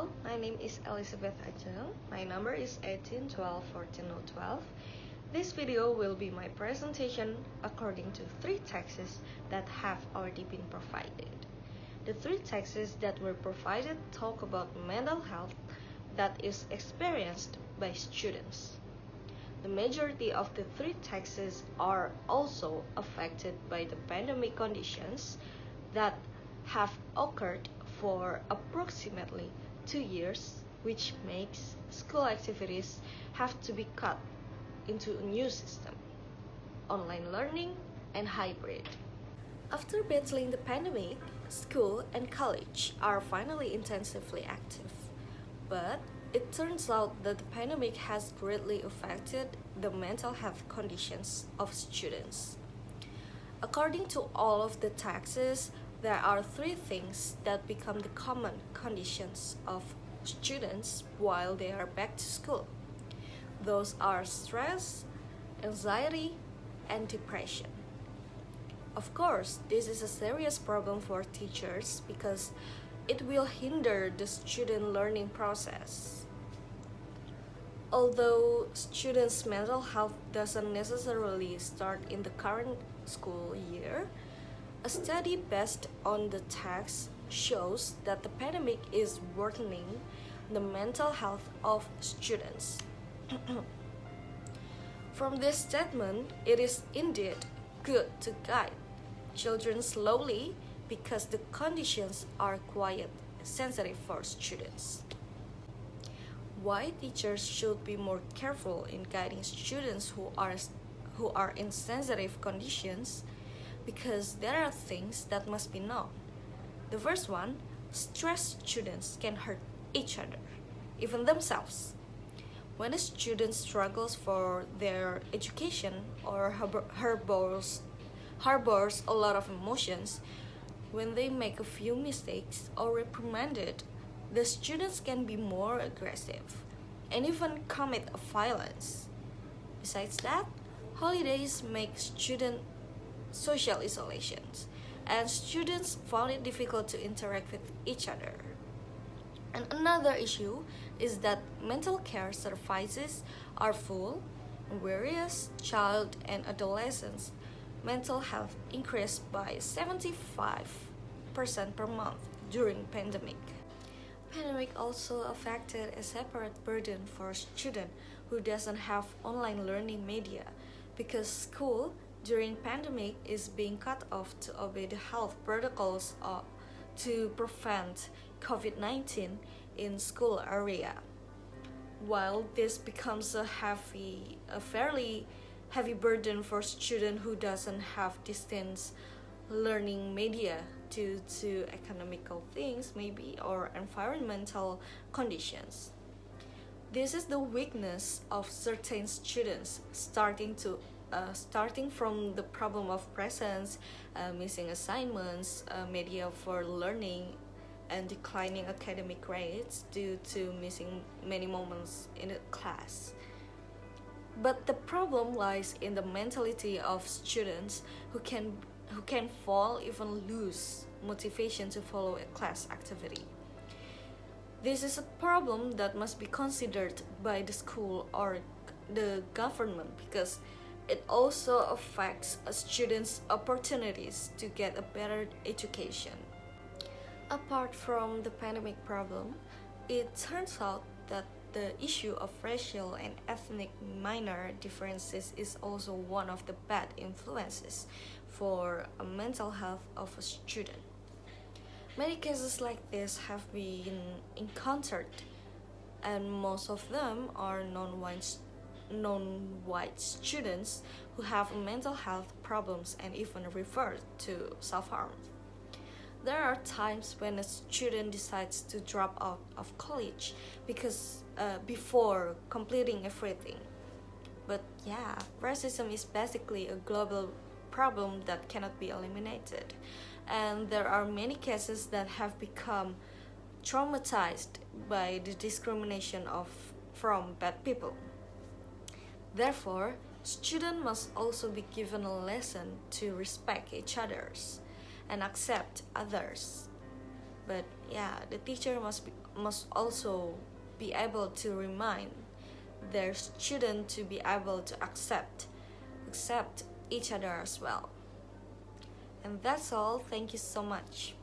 Hello, my name is Elizabeth Ajeng. My number is 1812 This video will be my presentation according to 3 texts that have already been provided. The 3 texts that were provided talk about mental health that is experienced by students. The majority of the 3 texts are also affected by the pandemic conditions that have occurred for approximately 2 years, which makes school activities have to be cut into a new system, online learning and hybrid. After battling the pandemic, school and college are finally intensively active. But it turns out that the pandemic has greatly affected the mental health conditions of students. According to all of the texts, there are 3 things that become the common conditions of students while they are back to school. Those are stress, anxiety, and depression. Of course, this is a serious problem for teachers because it will hinder the student learning process. Although students' mental health doesn't necessarily start in the current school year, a study based on the text shows that the pandemic is worsening the mental health of students. From this statement, it is indeed good to guide children slowly because the conditions are quite sensitive for students. Why teachers should be more careful in guiding students who are in sensitive conditions? Because there are things that must be known. The first one, stressed students can hurt each other, even themselves. When a student struggles for their education or harbors a lot of emotions, when they make a few mistakes or reprimanded, the students can be more aggressive and even commit violence. Besides that, holidays make student social isolations, and students found it difficult to interact with each other. And another issue is that mental care services are full, whereas child and adolescents' mental health increased by 75% per month during pandemic. Pandemic also affected a separate burden for students who doesn't have online learning media because school during pandemic is being cut off to obey the health protocols to prevent COVID-19 in school area. While this becomes a fairly heavy burden for students who doesn't have distance learning media due to economical things maybe or environmental conditions. This is the weakness of certain students starting from the problem of presence, missing assignments, media for learning, and declining academic grades due to missing many moments in the class. But the problem lies in the mentality of students who can fall, even lose motivation to follow a class activity. This is a problem that must be considered by the school or the government because it also affects a student's opportunities to get a better education. Apart from the pandemic problem, it turns out that the issue of racial and ethnic minor differences is also one of the bad influences for a mental health of a student. Many cases like this have been encountered, and most of them are non-white students who have mental health problems and even revert to self-harm. There are times when a student decides to drop out of college before completing everything. But yeah, racism is basically a global problem that cannot be eliminated. And there are many cases that have become traumatized by the discrimination from bad people. Therefore, students must also be given a lesson to respect each others and accept others. But Yeah, the teacher must also be able to remind their student to be able to accept each other as well. And that's all. Thank you so much.